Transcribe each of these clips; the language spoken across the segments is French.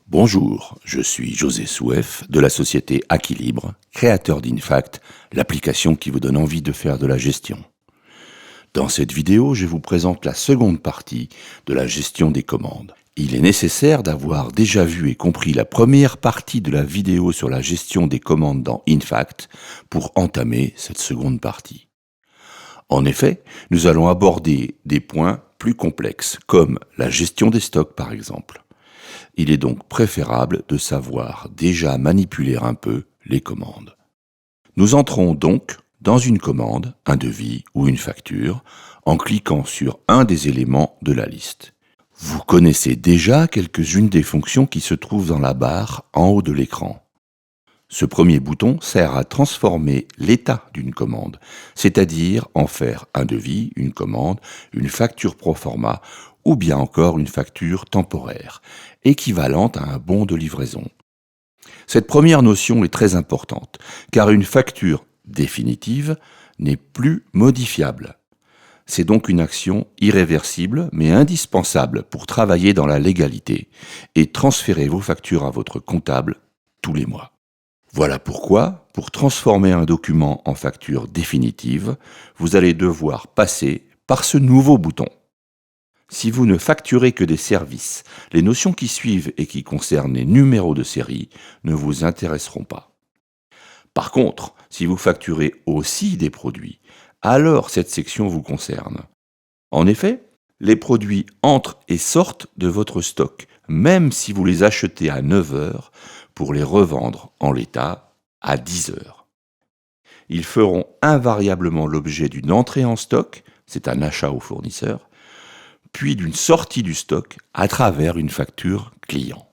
Bonjour, je suis José Souef de la société Aquilibre, créateur d'Infact, l'application qui vous donne envie de faire de la gestion. Dans cette vidéo, je vous présente la seconde partie de la gestion des commandes. Il est nécessaire d'avoir déjà vu et compris la première partie de la vidéo sur la gestion des commandes dans Infact pour entamer cette seconde partie. En effet, nous allons aborder des points plus complexes, comme la gestion des stocks par exemple. Il est donc préférable de savoir déjà manipuler un peu les commandes. Nous entrons donc dans une commande, un devis ou une facture, en cliquant sur un des éléments de la liste. Vous connaissez déjà quelques-unes des fonctions qui se trouvent dans la barre en haut de l'écran. Ce premier bouton sert à transformer l'état d'une commande, c'est-à-dire en faire un devis, une commande, une facture pro forma ou bien encore une facture temporaire, équivalente à un bon de livraison. Cette première notion est très importante, car une facture définitive n'est plus modifiable. C'est donc une action irréversible mais indispensable pour travailler dans la légalité et transférer vos factures à votre comptable tous les mois. Voilà pourquoi, pour transformer un document en facture définitive, vous allez devoir passer par ce nouveau bouton. Si vous ne facturez que des services, les notions qui suivent et qui concernent les numéros de série ne vous intéresseront pas. Par contre, si vous facturez aussi des produits, alors cette section vous concerne. En effet, les produits entrent et sortent de votre stock, même si vous les achetez à 9 heures pour les revendre en l'état à 10 heures. Ils feront invariablement l'objet d'une entrée en stock, c'est un achat au fournisseur, puis d'une sortie du stock à travers une facture client.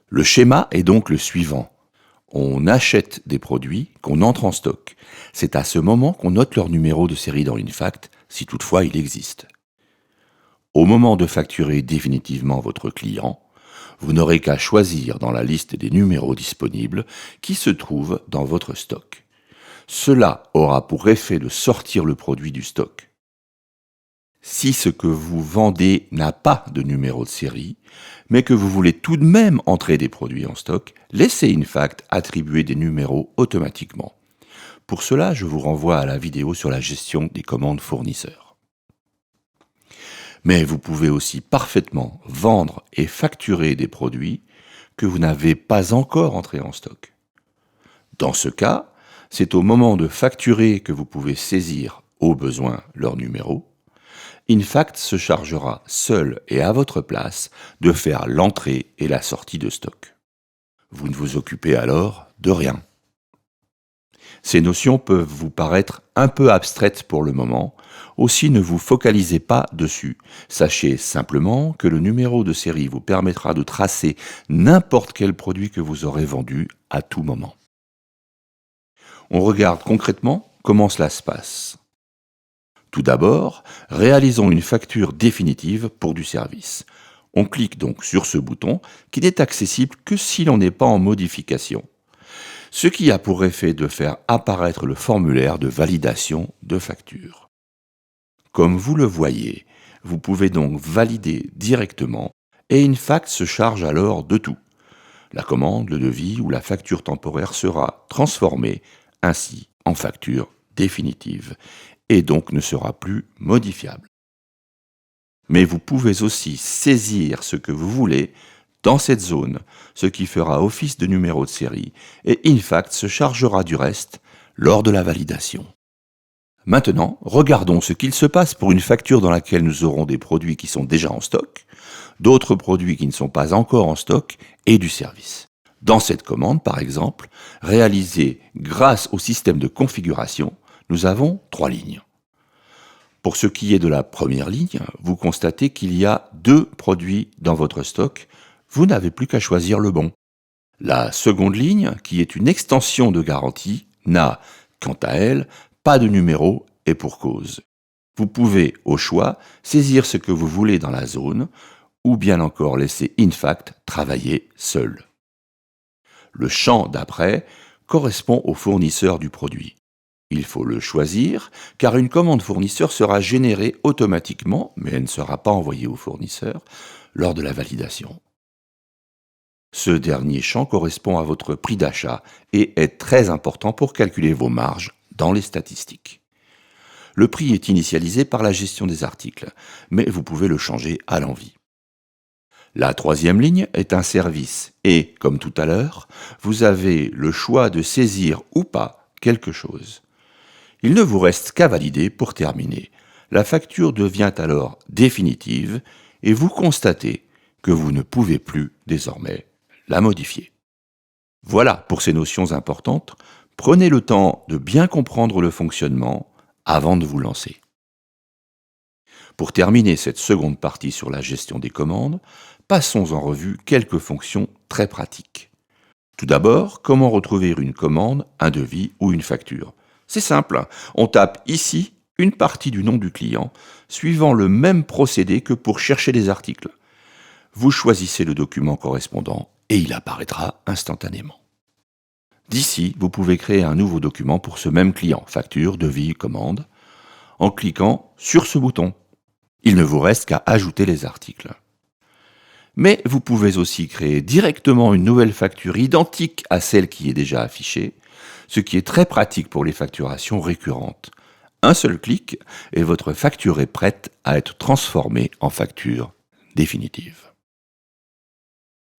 Le schéma est donc le suivant. On achète des produits qu'on entre en stock. C'est à ce moment qu'on note leur numéro de série dans Infact, si toutefois il existe. Au moment de facturer définitivement votre client, vous n'aurez qu'à choisir dans la liste des numéros disponibles qui se trouvent dans votre stock. Cela aura pour effet de sortir le produit du stock. Si ce que vous vendez n'a pas de numéro de série, mais que vous voulez tout de même entrer des produits en stock, laissez Infact attribuer des numéros automatiquement. Pour cela, je vous renvoie à la vidéo sur la gestion des commandes fournisseurs. Mais vous pouvez aussi parfaitement vendre et facturer des produits que vous n'avez pas encore entrés en stock. Dans ce cas, c'est au moment de facturer que vous pouvez saisir au besoin leur numéro. Infact se chargera seul et à votre place de faire l'entrée et la sortie de stock. Vous ne vous occupez alors de rien. Ces notions peuvent vous paraître un peu abstraites pour le moment, aussi ne vous focalisez pas dessus. Sachez simplement que le numéro de série vous permettra de tracer n'importe quel produit que vous aurez vendu à tout moment. On regarde concrètement comment cela se passe. Tout d'abord, réalisons une facture définitive pour du service. On clique donc sur ce bouton qui n'est accessible que si l'on n'est pas en modification, ce qui a pour effet de faire apparaître le formulaire de validation de facture. Comme vous le voyez, vous pouvez donc valider directement et Infact se charge alors de tout. La commande, le devis ou la facture temporaire sera transformée ainsi en facture définitive et donc ne sera plus modifiable. Mais vous pouvez aussi saisir ce que vous voulez dans cette zone, ce qui fera office de numéro de série, et Infact se chargera du reste lors de la validation. Maintenant, regardons ce qu'il se passe pour une facture dans laquelle nous aurons des produits qui sont déjà en stock, d'autres produits qui ne sont pas encore en stock et du service. Dans cette commande, par exemple, réalisée grâce au système de configuration, nous avons 3 lignes. Pour ce qui est de la première ligne, vous constatez qu'il y a 2 produits dans votre stock. Vous n'avez plus qu'à choisir le bon. La seconde ligne, qui est une extension de garantie, n'a, quant à elle, pas de numéro et pour cause. Vous pouvez, au choix, saisir ce que vous voulez dans la zone, ou bien encore laisser Infact travailler seul. Le champ d'après correspond au fournisseur du produit. Il faut le choisir, car une commande fournisseur sera générée automatiquement, mais elle ne sera pas envoyée au fournisseur, lors de la validation. Ce dernier champ correspond à votre prix d'achat et est très important pour calculer vos marges dans les statistiques. Le prix est initialisé par la gestion des articles, mais vous pouvez le changer à l'envi. La troisième ligne est un service et, comme tout à l'heure, vous avez le choix de saisir ou pas quelque chose. Il ne vous reste qu'à valider pour terminer. La facture devient alors définitive et vous constatez que vous ne pouvez plus désormais la modifier. Voilà pour ces notions importantes. Prenez le temps de bien comprendre le fonctionnement avant de vous lancer. Pour terminer cette seconde partie sur la gestion des commandes, passons en revue quelques fonctions très pratiques. Tout d'abord, comment retrouver une commande, un devis ou une facture? C'est simple, on tape ici une partie du nom du client, suivant le même procédé que pour chercher des articles. Vous choisissez le document correspondant et il apparaîtra instantanément. D'ici, vous pouvez créer un nouveau document pour ce même client, facture, devis, commande, en cliquant sur ce bouton. Il ne vous reste qu'à ajouter les articles. Mais vous pouvez aussi créer directement une nouvelle facture identique à celle qui est déjà affichée, ce qui est très pratique pour les facturations récurrentes. Un seul clic et votre facture est prête à être transformée en facture définitive.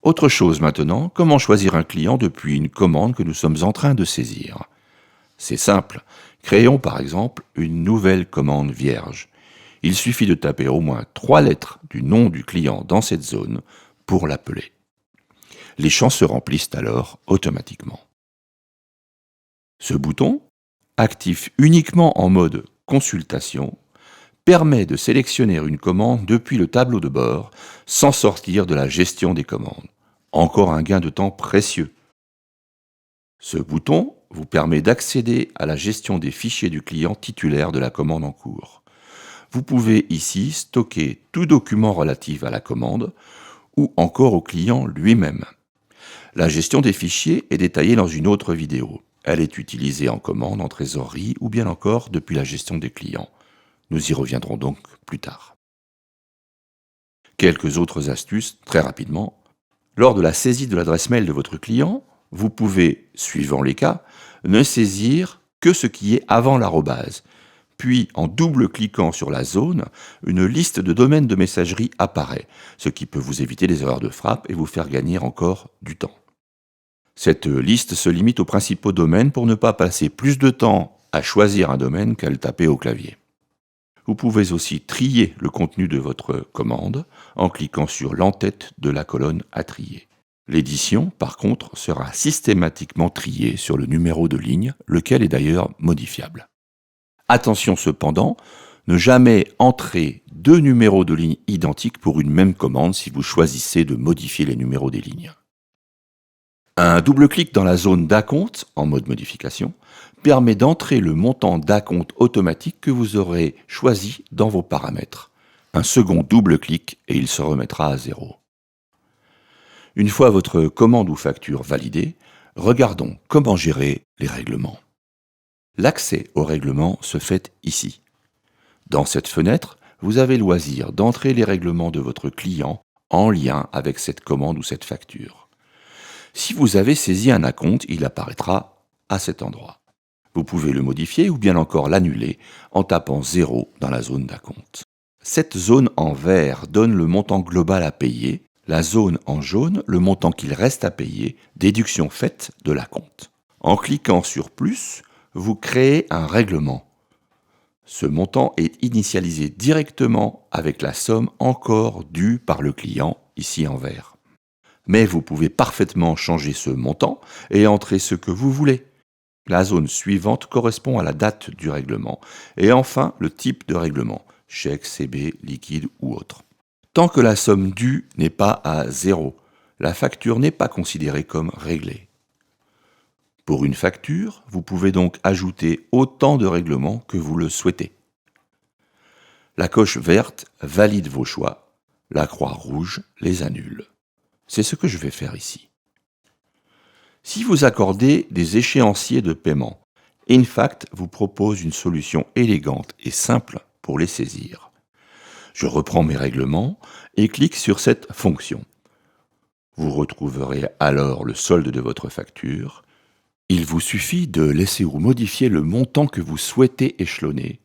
Autre chose maintenant, comment choisir un client depuis une commande que nous sommes en train de saisir? C'est simple, créons par exemple une nouvelle commande vierge. Il suffit de taper au moins 3 lettres du nom du client dans cette zone pour l'appeler. Les champs se remplissent alors automatiquement. Ce bouton, actif uniquement en mode consultation, permet de sélectionner une commande depuis le tableau de bord sans sortir de la gestion des commandes. Encore un gain de temps précieux. Ce bouton vous permet d'accéder à la gestion des fichiers du client titulaire de la commande en cours. Vous pouvez ici stocker tout document relatif à la commande ou encore au client lui-même. La gestion des fichiers est détaillée dans une autre vidéo. Elle est utilisée en commande, en trésorerie ou bien encore depuis la gestion des clients. Nous y reviendrons donc plus tard. Quelques autres astuces, très rapidement. Lors de la saisie de l'adresse mail de votre client, vous pouvez, suivant les cas, ne saisir que ce qui est avant l'arrobase. Puis, en double-cliquant sur la zone, une liste de domaines de messagerie apparaît, ce qui peut vous éviter des erreurs de frappe et vous faire gagner encore du temps. Cette liste se limite aux principaux domaines pour ne pas passer plus de temps à choisir un domaine qu'à le taper au clavier. Vous pouvez aussi trier le contenu de votre commande en cliquant sur l'en-tête de la colonne à trier. L'édition, par contre, sera systématiquement triée sur le numéro de ligne, lequel est d'ailleurs modifiable. Attention cependant, ne jamais entrer 2 numéros de ligne identiques pour une même commande si vous choisissez de modifier les numéros des lignes. Un double-clic dans la zone d'acompte, en mode modification, permet d'entrer le montant d'acompte automatique que vous aurez choisi dans vos paramètres. Un second double-clic et il se remettra à 0. Une fois votre commande ou facture validée, regardons comment gérer les règlements. L'accès au règlement se fait ici. Dans cette fenêtre, vous avez loisir d'entrer les règlements de votre client en lien avec cette commande ou cette facture. Si vous avez saisi un acompte, il apparaîtra à cet endroit. Vous pouvez le modifier ou bien encore l'annuler en tapant 0 dans la zone d'acompte. Cette zone en vert donne le montant global à payer, la zone en jaune le montant qu'il reste à payer, déduction faite de l'acompte. En cliquant sur plus, vous créez un règlement. Ce montant est initialisé directement avec la somme encore due par le client, ici en vert. Mais vous pouvez parfaitement changer ce montant et entrer ce que vous voulez. La zone suivante correspond à la date du règlement. Et enfin, le type de règlement, chèque, CB, liquide ou autre. Tant que la somme due n'est pas à 0, la facture n'est pas considérée comme réglée. Pour une facture, vous pouvez donc ajouter autant de règlements que vous le souhaitez. La coche verte valide vos choix, la croix rouge les annule. C'est ce que je vais faire ici. Si vous accordez des échéanciers de paiement, Infact vous propose une solution élégante et simple pour les saisir. Je reprends mes règlements et clique sur cette fonction. Vous retrouverez alors le solde de votre facture. Il vous suffit de laisser ou modifier le montant que vous souhaitez échelonner,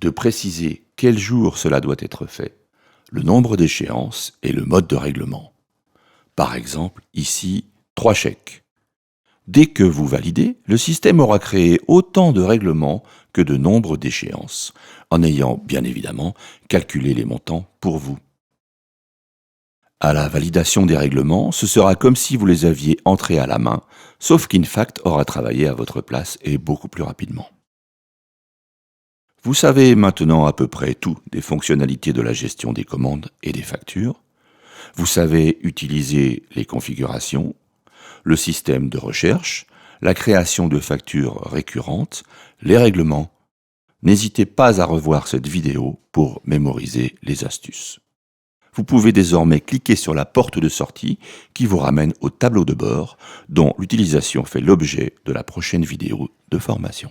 de préciser quel jour cela doit être fait, le nombre d'échéances et le mode de règlement. Par exemple, ici, 3 chèques. Dès que vous validez, le système aura créé autant de règlements que de nombre d'échéances, en ayant bien évidemment calculé les montants pour vous. À la validation des règlements, ce sera comme si vous les aviez entrés à la main, sauf qu'Infact aura travaillé à votre place et beaucoup plus rapidement. Vous savez maintenant à peu près tout des fonctionnalités de la gestion des commandes et des factures. Vous savez utiliser les configurations, le système de recherche, la création de factures récurrentes, les règlements. N'hésitez pas à revoir cette vidéo pour mémoriser les astuces. Vous pouvez désormais cliquer sur la porte de sortie qui vous ramène au tableau de bord dont l'utilisation fait l'objet de la prochaine vidéo de formation.